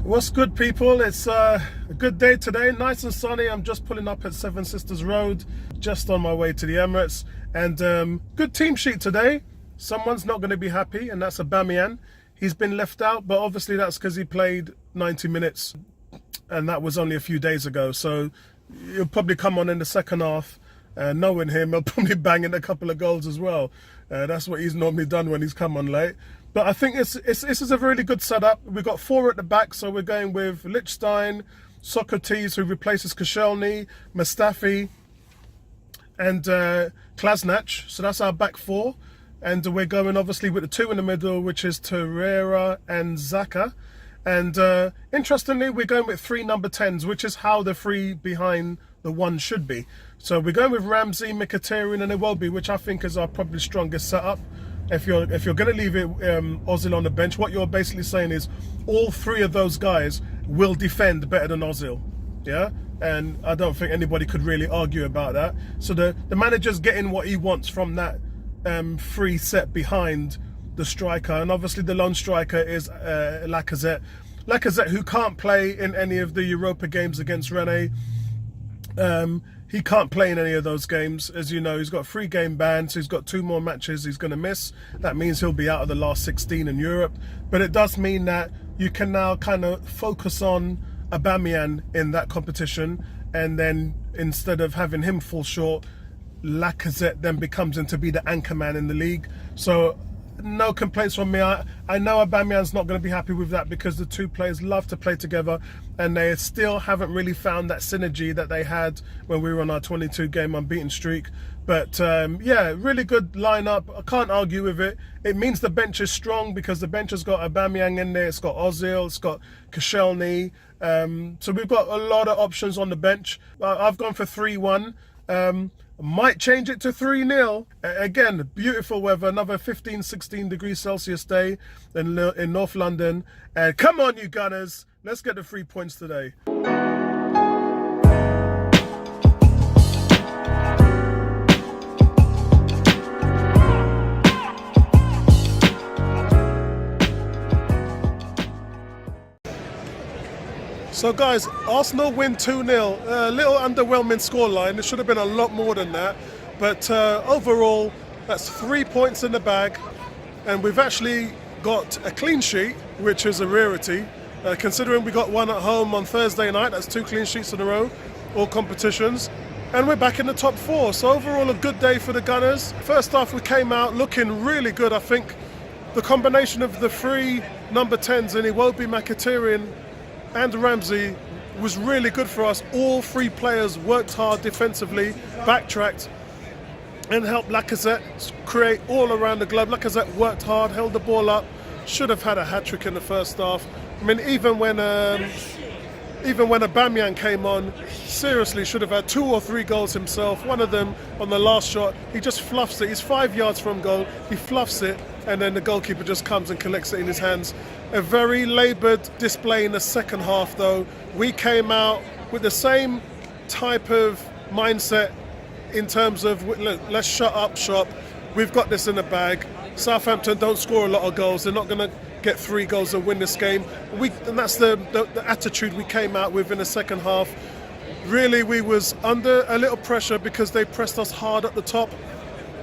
What's good, people? It's a good day today, nice and sunny. I'm just pulling up at Seven Sisters Road, just on my way to the Emirates. And good team sheet today. Someone's not going to be happy, and that's Aubameyang. He's been left out, but obviously that's because he played 90 minutes, and that was only a few days ago. So he'll probably come on in the second half. Knowing him, he'll probably bang in a couple of goals as well. That's what he's normally done when he's come on late. But I think this is a really good setup. We've got four at the back, so we're going with Lichtstein, Socrates, who replaces Koscielny, Mustafi, and Klasnach. So that's our back four. And we're going obviously with the two in the middle, which is Torreira and Xhaka. And interestingly, we're going with three number 10s, which is how the three behind the one should be. So we're going with Ramsey, Mkhitaryan and Iwobi, which I think is our probably strongest setup. If you're going to leave it Ozil on the bench, what you're basically saying is all three of those guys will defend better than Ozil. Yeah? And I don't think anybody could really argue about that. So the manager's getting what he wants from that free set behind the striker. And obviously the lone striker is Lacazette. Lacazette, who can't play in any of the Europa games against Rennes. He can't play in any of those games. As you know, he's got a 3-game ban, so he's got 2 more matches he's going to miss. That means he'll be out of the last 16 in Europe. But it does mean that you can now kind of focus on Aubameyang in that competition, and then instead of having him fall short, Lacazette then becomes in to be the anchor man in the league. So no complaints from me. I know Aubameyang's not going to be happy with that, because the two players love to play together, and they still haven't really found that synergy that they had when we were on our 22-game unbeaten streak. But yeah, really good lineup. I can't argue with it. It means the bench is strong, because the bench has got Aubameyang in there, it's got Ozil, it's got Koscielny. So we've got a lot of options on the bench. I've gone for 3-1. Might change it to 3-0. Again, beautiful weather, another 15-16 degrees Celsius day in North London. Come on, you Gunners, let's get the 3 points today. So guys, Arsenal win 2-0, a little underwhelming scoreline. It should have been a lot more than that. But overall, that's 3 points in the bag. And we've actually got a clean sheet, which is a rarity. Considering we got one at home on Thursday night, that's 2 clean sheets in a row, all competitions. And we're back in the top 4. So overall, a good day for the Gunners. First half, we came out looking really good. I think the combination of the 3 number 10s in Iwobi, Mkhitaryan and Ramsey was really good for us. All 3 players worked hard defensively, backtracked, and helped Lacazette create all around the globe. Lacazette worked hard, held the ball up, should have had a hat-trick in the first half. I mean, even when Aubameyang came on, seriously should have had 2 or 3 goals himself. One of them on the last shot, he just fluffs it. He's 5 yards from goal, he fluffs it, and then the goalkeeper just comes and collects it in his hands. A very laboured display in the second half, though. We came out with the same type of mindset in terms of, let's shut up shop. We've got this in the bag. Southampton don't score a lot of goals. They're not going to get 3 goals and win this game. And that's the attitude we came out with in the second half. Really, we was under a little pressure because they pressed us hard at the top.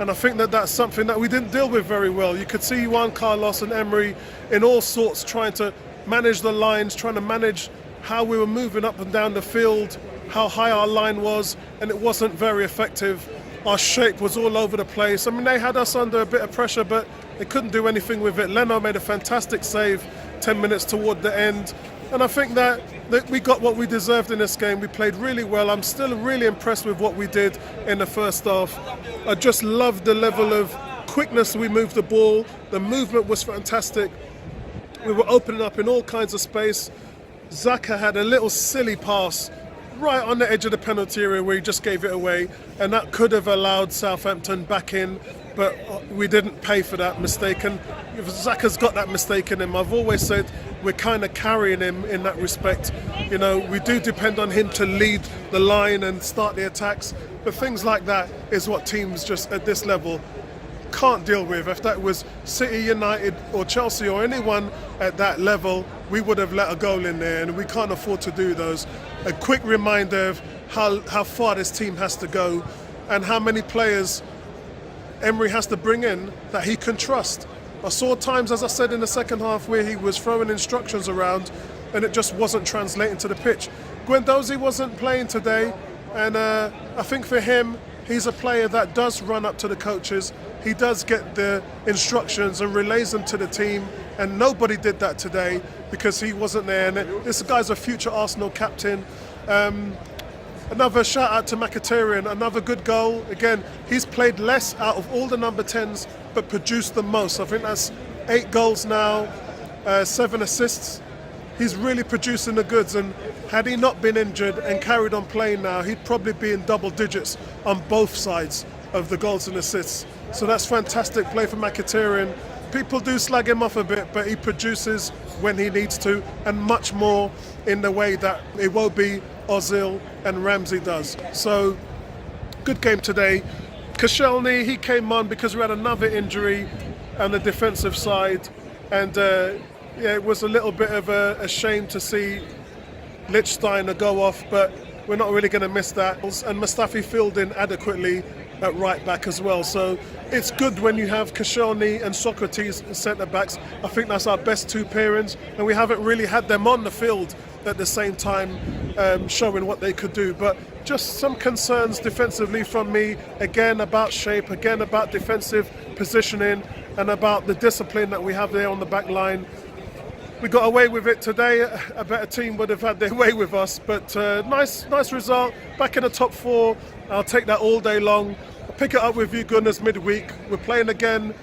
And I think that that's something that we didn't deal with very well. You could see Juan Carlos and Emery in all sorts trying to manage the lines, trying to manage how we were moving up and down the field, how high our line was, and it wasn't very effective. Our shape was all over the place. I mean, they had us under a bit of pressure, but they couldn't do anything with it. Leno made a fantastic save 10 minutes toward the end. And I think that we got what we deserved in this game. We played really well. I'm still really impressed with what we did in the first half. I just loved the level of quickness we moved the ball. The movement was fantastic. We were opening up in all kinds of space. Xhaka had a little silly pass right on the edge of the penalty area where he just gave it away, and that could have allowed Southampton back in, but we didn't pay for that mistake. And Xhaka's got that mistake in him. I've always said we're kind of carrying him in that respect. You know, we do depend on him to lead the line and start the attacks, but things like that is what teams just at this level can't deal with. If that was City, United or Chelsea or anyone at that level, we would have let a goal in there, and we can't afford to do those. A quick reminder of how far this team has to go and how many players Emery has to bring in that he can trust. I saw times, as I said, in the second half where he was throwing instructions around and it just wasn't translating to the pitch. Guendouzi wasn't playing today, and I think for him, he's a player that does run up to the coaches. He does get the instructions and relays them to the team, and nobody did that today because he wasn't there. And this guy's a future Arsenal captain. Another shout out to Mkhitaryan, another good goal. Again, he's played less out of all the number 10s, but produced the most. I think that's 8 goals now, 7 assists. He's really producing the goods, and had he not been injured and carried on playing now, he'd probably be in double digits on both sides of the goals and assists. So that's fantastic play for Mkhitaryan. People do slag him off a bit, but he produces when he needs to, and much more in the way that it won't be Ozil and Ramsey does. So good game today. Koscielny, he came on because we had another injury on the defensive side, and yeah, it was a little bit of a shame to see Lichtsteiner go off, but we're not really going to miss that. And Mustafi filled in adequately at right back as well. So it's good when you have Koscielny and Socrates centre backs. I think that's our best 2 pairings, and we haven't really had them on the field at the same time, showing what they could do. But just some concerns defensively from me, again about shape, again about defensive positioning, and about the discipline that we have there on the back line. We got away with it today. A better team would have had their way with us, but nice result. Back in the top 4. I'll take that all day long. I'll pick it up with you Gunners midweek. We're playing again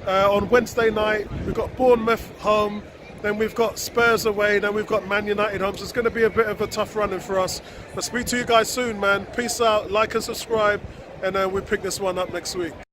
on Wednesday night. We've got Bournemouth home, then we've got Spurs away, then we've got Man United home. So it's going to be a bit of a tough running for us. I'll speak to you guys soon, man. Peace out, like and subscribe, and we'll pick this one up next week.